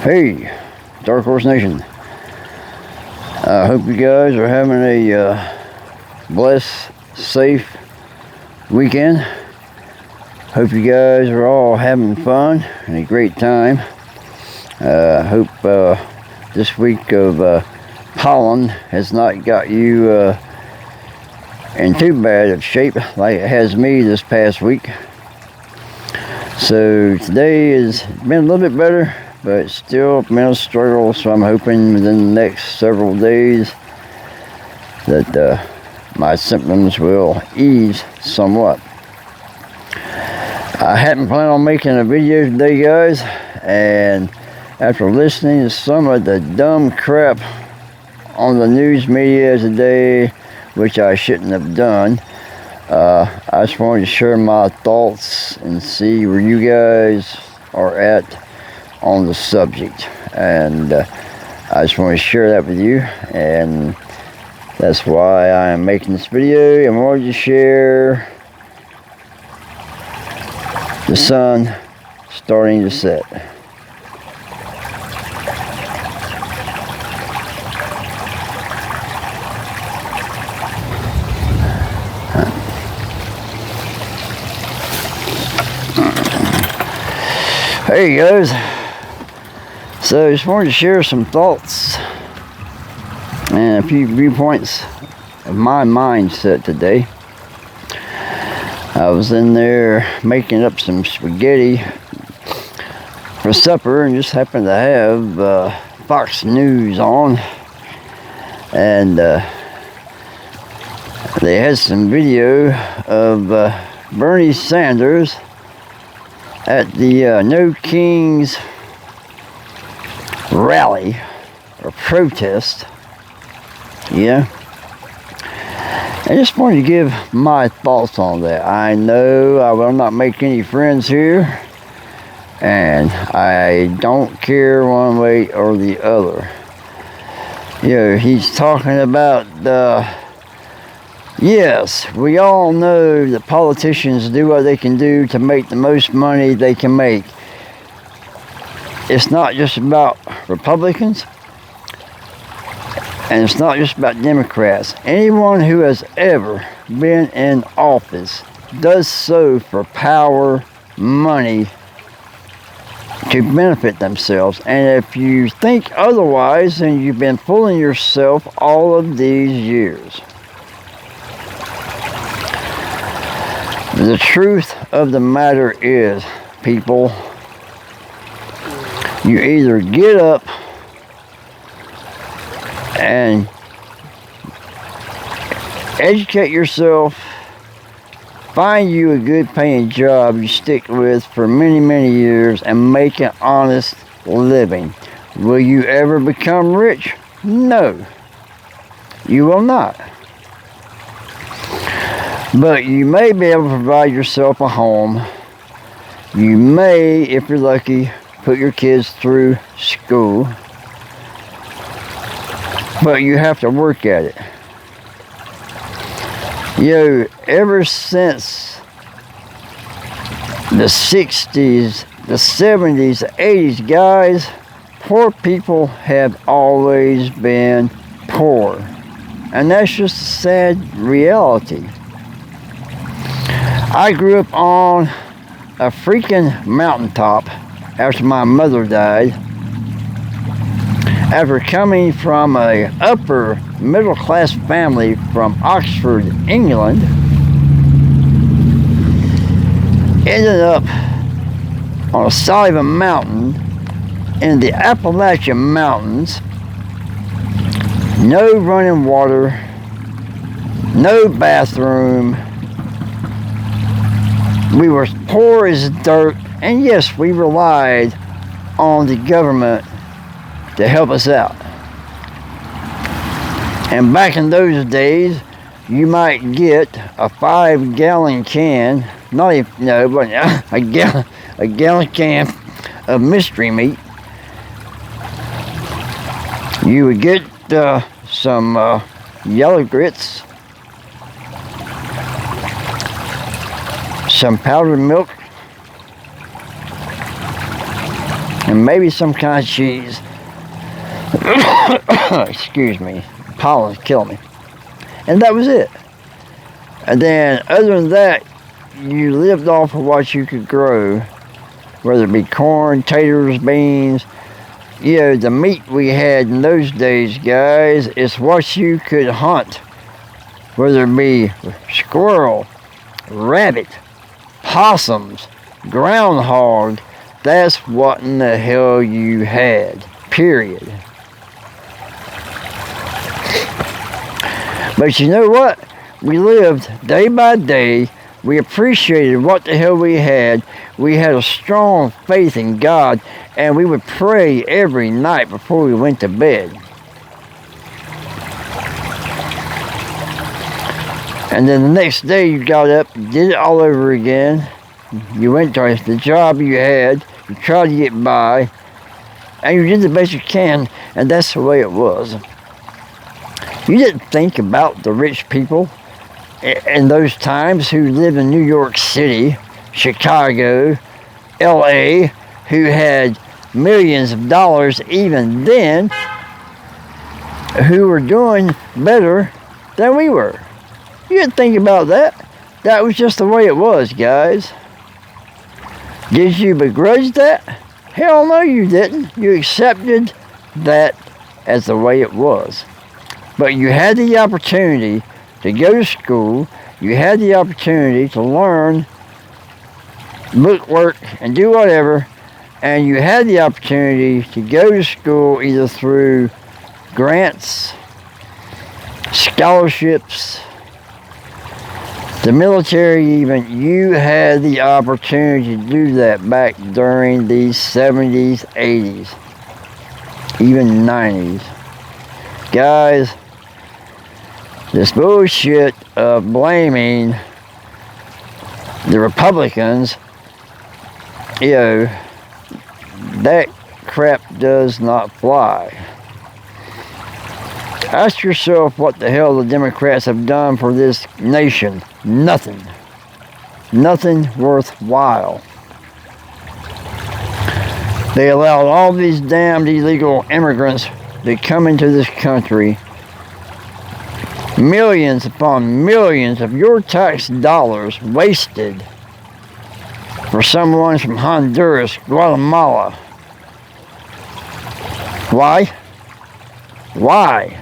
Hey, Dark Horse Nation. I hope you guys are having a blessed, safe weekend. Hope you guys are all having fun and a great time. Hope this week of pollen has not got you in too bad of shape like it has me this past week. So today has been a little bit better, but still been a struggle, so I'm hoping within the next several days that my symptoms will ease somewhat. I hadn't planned on making a video today, guys, and after listening to some of the dumb crap on the news media today, which I shouldn't have done, I just wanted to share my thoughts and see where you guys are at on the subject, and I just want to share that with you, and that's why I am making this video. I wanted to share the sun starting to set. Hey guys, so I just wanted to share some thoughts and a few viewpoints of my mindset today. I was in there making up some spaghetti for supper and just happened to have Fox News on, and they had some video of Bernie Sanders at the No Kings rally or protest. Yeah, I just wanted to give my thoughts on that. I know I will not make any friends here, and I don't care one way or the other. You know, he's talking about yes, we all know that politicians do what they can do to make the most money they can make. It's not just about Republicans, and it's not just about Democrats. Anyone who has ever been in office does so for power, money, to benefit themselves. And if you think otherwise, then you've been fooling yourself all of these years. The truth of the matter is, people, you either get up and educate yourself, find you a good paying job you stick with for many, many years, and make an honest living. Will you ever become rich? No, you will not. But you may be able to provide yourself a home. You may, if you're lucky, put your kids through school. But you have to work at it. You know, ever since the 60s, the 70s, the 80s, guys, poor people have always been poor. And that's just a sad reality. I grew up on a freaking mountaintop after my mother died. After coming from a upper middle class family from Oxford, England, ended up on the side of a mountain in the Appalachian Mountains. No running water, no bathroom. We were poor as dirt, and yes, we relied on the government to help us out. And back in those days, you might get a 5-gallon can, not even, no, but a gallon can of mystery meat. You would get some yellow grits, some powdered milk, and maybe some kind of cheese. Excuse me, pollen's killing me. And that was it. And then, other than that, you lived off of what you could grow, whether it be corn, taters, beans. You know, the meat we had in those days, guys, is what you could hunt, whether it be squirrel, rabbit, possums, groundhog. That's what in the hell you had, period. But you know what? We lived day by day. We appreciated what the hell we had. We had a strong faith in God, and we would pray every night before we went to bed. And then the next day you got up, did it all over again. You went to the job you had, you tried to get by, and you did the best you can, and that's the way it was. You didn't think about the rich people in those times who lived in New York City, Chicago, LA, who had millions of dollars even then, who were doing better than we were. You didn't think about that. That was just the way it was, guys. Did you begrudge that? Hell no, you didn't. You accepted that as the way it was. But you had the opportunity to go to school. You had the opportunity to learn book work and do whatever. And you had the opportunity to go to school either through grants, scholarships, the military even. You had the opportunity to do that back during the 70s, 80s, even 90s. Guys, this bullshit of blaming the Republicans, you know, that crap does not fly. Ask yourself what the hell the Democrats have done for this nation. Nothing. Nothing worthwhile. They allowed all these damned illegal immigrants to come into this country. Millions upon millions of your tax dollars wasted for someone from Honduras, Guatemala. Why? Why?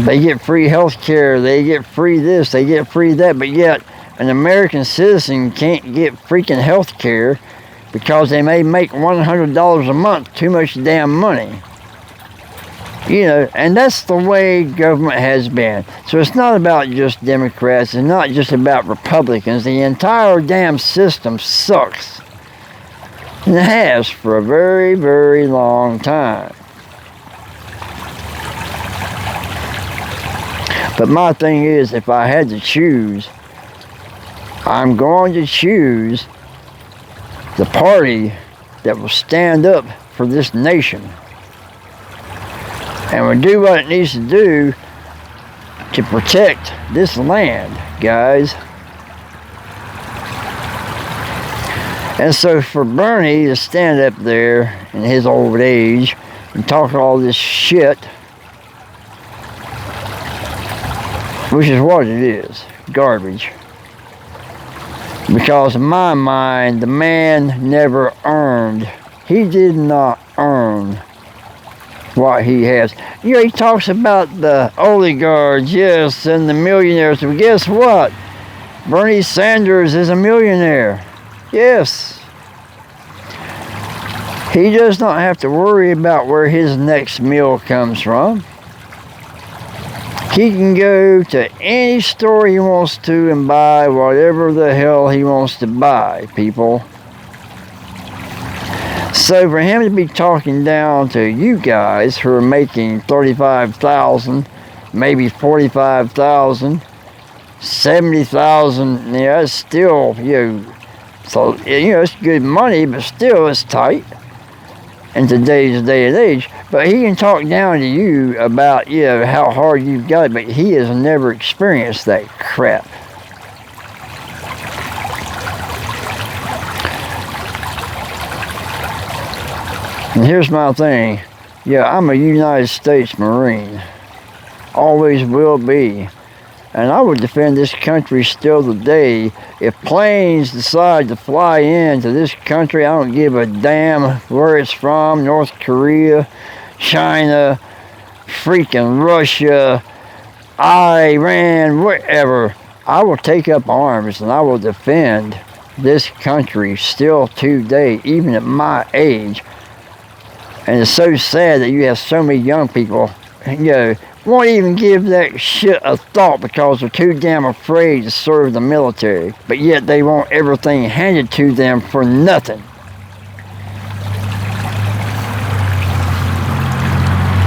They get free health care, they get free this, they get free that, but yet an American citizen can't get freaking health care because they may make $100 a month, too much damn money. You know, and that's the way government has been. So it's not about just Democrats, it's not just about Republicans. The entire damn system sucks. And it has for a very, very long time. But my thing is, if I had to choose, I'm going to choose the party that will stand up for this nation and will do what it needs to do to protect this land, guys. And so for Bernie to stand up there in his old age and talk all this shit, which is what it is, garbage. Because in my mind, the man never earned, he did not earn what he has. You know, he talks about the oligarchs, yes, and the millionaires. Well, guess what? Bernie Sanders is a millionaire. Yes. He does not have to worry about where his next meal comes from. He can go to any store he wants to and buy whatever the hell he wants to buy, people. So for him to be talking down to you guys who are making $35,000, maybe $45,000, $70,000, yeah, it's still, so, it's good money, but still it's tight in today's day and age. But he can talk down to you about, how hard you've got it, but he has never experienced that crap. And here's my thing. Yeah, I'm a United States Marine. Always will be. And I would defend this country still today. If planes decide to fly into this country, I don't give a damn where it's from, North Korea, China, freaking Russia, Iran, wherever. I will take up arms and I will defend this country still today, even at my age. And it's so sad that you have so many young people, won't even give that shit a thought because they're too damn afraid to serve the military. But yet they want everything handed to them for nothing.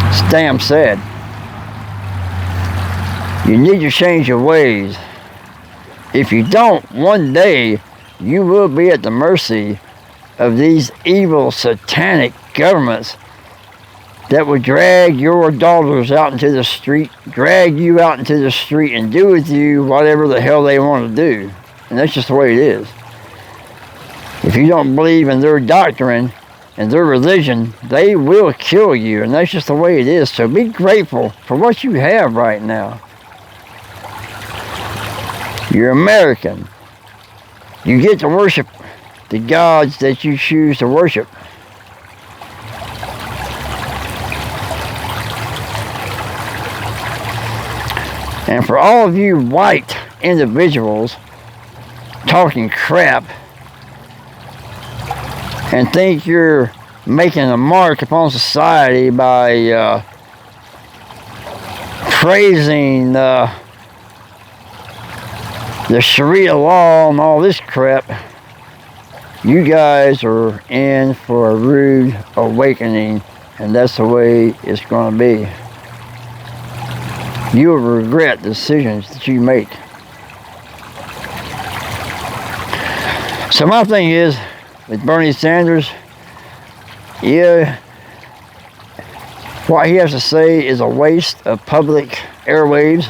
It's damn sad. You need to change your ways. If you don't, one day you will be at the mercy of these evil satanic governments that would drag your daughters out into the street, drag you out into the street and do with you whatever the hell they want to do. And that's just the way it is. If you don't believe in their doctrine and their religion, they will kill you. And that's just the way it is. So be grateful for what you have right now. You're American. You get to worship the gods that you choose to worship. And for all of you white individuals talking crap and think you're making a mark upon society by praising the Sharia law and all this crap, you guys are in for a rude awakening, and that's the way it's going to be. You will regret the decisions that you make. So my thing is, with Bernie Sanders, yeah, what he has to say is a waste of public airwaves.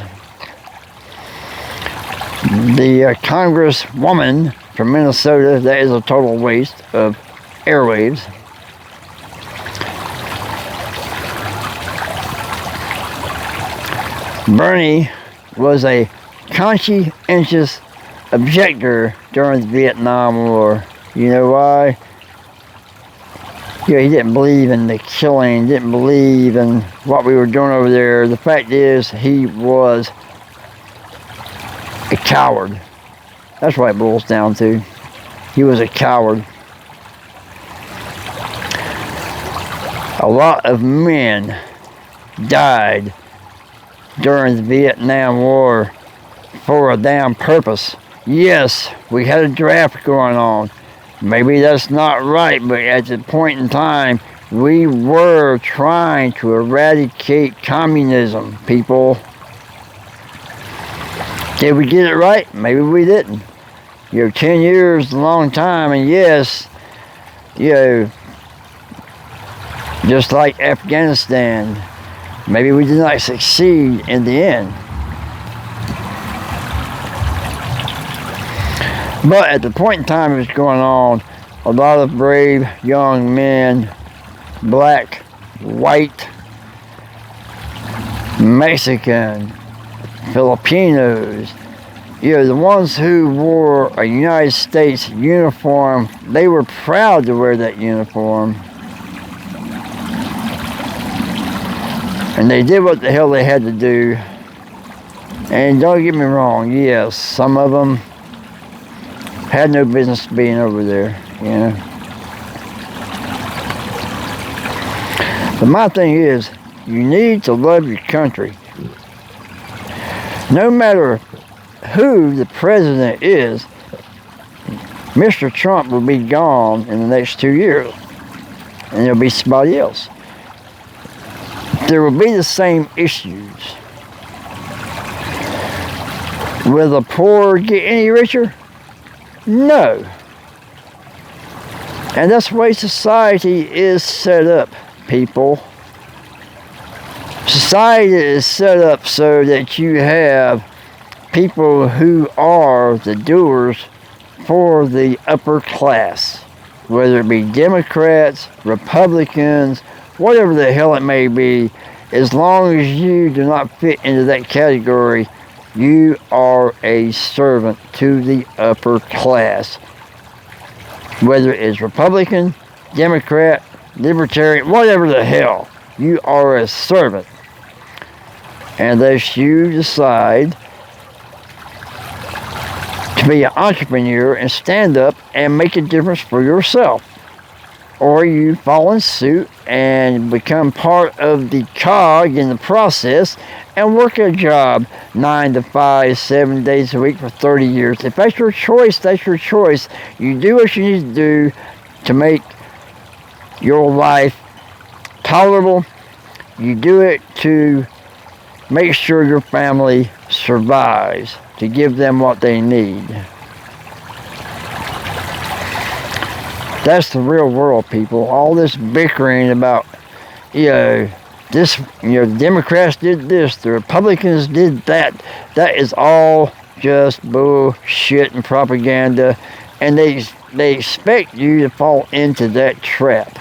The Congresswoman from Minnesota, that is a total waste of airwaves. Bernie was a conscientious objector during the Vietnam War. You know why? Yeah, he didn't believe in the killing, didn't believe in what we were doing over there. The fact is, he was a coward. That's what it boils down to. He was a coward. A lot of men died during the Vietnam War for a damn purpose. Yes, we had a draft going on. Maybe that's not right, but at the point in time, we were trying to eradicate communism, people. Did we get it right? Maybe we didn't. 10 years is a long time, and yes, just like Afghanistan, maybe we did not succeed in the end. But at the point in time it was going on, a lot of brave young men, black, white, Mexican, Filipinos, the ones who wore a United States uniform, they were proud to wear that uniform. And they did what the hell they had to do. And don't get me wrong, yes, some of them had no business being over there, But my thing is, you need to love your country. No matter who the president is, Mr. Trump will be gone in the next 2 years. And there'll be somebody else. There will be the same issues. Will the poor get any richer? No. And that's the way society is set up, people. Society is set up so that you have people who are the doers for the upper class. whether it be Democrats, Republicans, whatever the hell it may be, as long as you do not fit into that category, you are a servant to the upper class. Whether it's Republican, Democrat, Libertarian, whatever the hell, you are a servant. Unless you decide to be an entrepreneur and stand up and make a difference for yourself. Or you follow suit and become part of the cog in the process and work a job 9 to 5, 7 days a week for 30 years. If that's your choice, that's your choice. You do what you need to do to make your life tolerable. You do it to make sure your family survives, to give them what they need. That's the real world, people. All this bickering about, this, the Democrats did this, the Republicans did that. That is all just bullshit and propaganda, and they expect you to fall into that trap.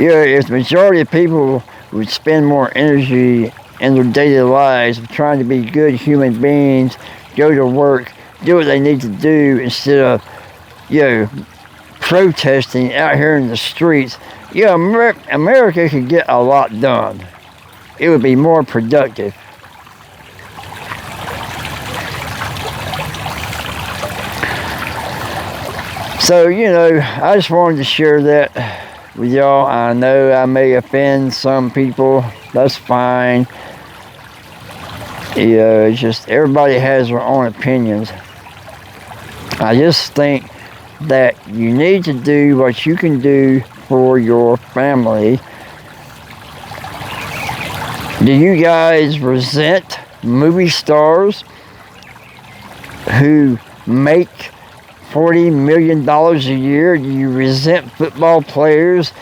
If the majority of people would spend more energy in their daily lives of trying to be good human beings, go to work, do what they need to do instead of, protesting out here in the streets, America could get a lot done. It would be more productive. So, I just wanted to share that with y'all. I know I may offend some people. That's fine. It's just everybody has their own opinions. I just think that you need to do what you can do for your family. Do you guys resent movie stars who make $40 million a year? Do you resent football players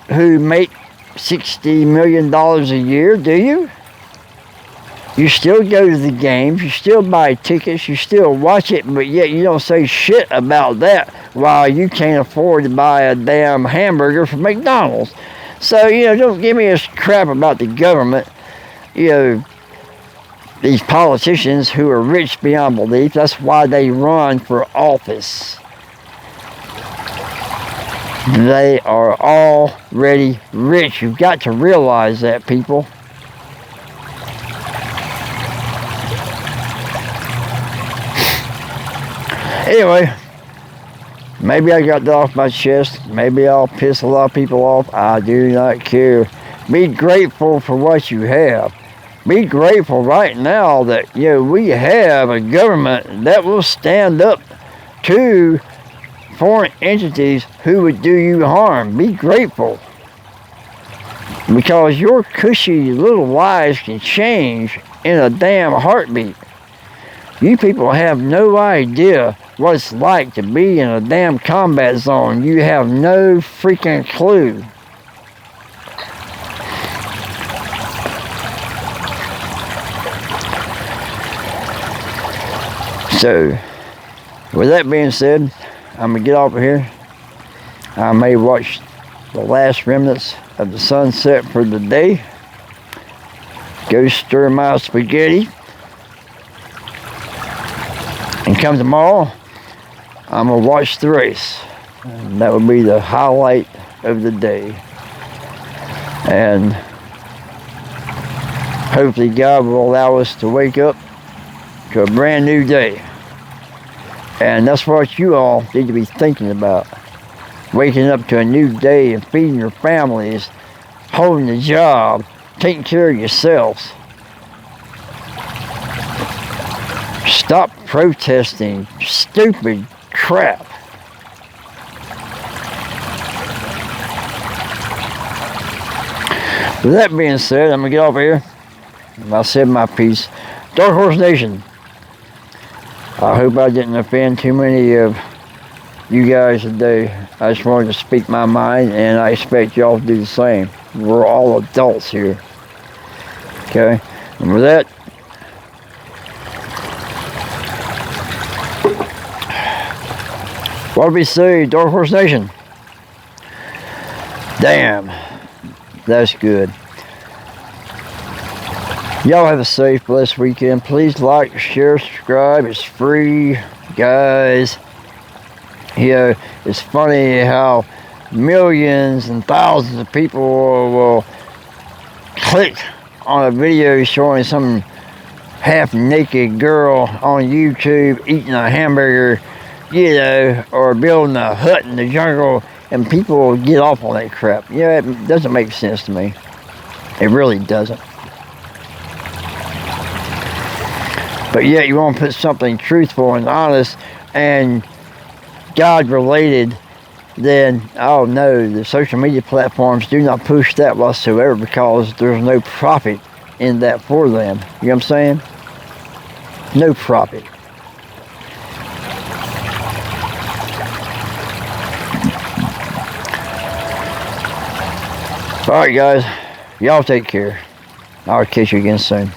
who make $60 million a year? Do you? You still go to the games, you still buy tickets, you still watch it, but yet you don't say shit about that while you can't afford to buy a damn hamburger from McDonald's. So, don't give me this crap about the government. These politicians who are rich beyond belief, that's why they run for office. They are already rich. You've got to realize that, people. Anyway, maybe I got that off my chest. Maybe I'll piss a lot of people off. I do not care. Be grateful for what you have. Be grateful right now that we have a government that will stand up to foreign entities who would do you harm. Be grateful. Because your cushy little lives can change in a damn heartbeat. You people have no idea what it's like to be in a damn combat zone. You have no freaking clue. So, with that being said, I'm going to get off of here. I may watch the last remnants of the sunset for the day. Go stir my spaghetti. And come tomorrow, I'm going to watch the race. And that will be the highlight of the day. And hopefully God will allow us to wake up to a brand new day. And that's what you all need to be thinking about. Waking up to a new day and feeding your families, holding a job, taking care of yourselves. Stop protesting stupid crap. With that being said, I'm going to get off here. I said my piece. Dark Horse Nation, I hope I didn't offend too many of you guys today. I just wanted to speak my mind, and I expect y'all to do the same. We're all adults here. Okay? And with that, what do we say, Dark Horse Nation? Damn, that's good. Y'all have a safe, blessed weekend. Please like, share, subscribe. It's free, guys. You know, it's funny how millions and thousands of people will click on a video showing some half-naked girl on YouTube eating a hamburger, you know, or building a hut in the jungle, and people will get off on that crap. Yeah, it doesn't make sense to me. It really doesn't. But yet you want to put something truthful and honest and God-related, then, oh no, the social media platforms do not push that whatsoever because there's no profit in that for them. You know what I'm saying? No profit. Alright guys, y'all take care. I'll catch you again soon.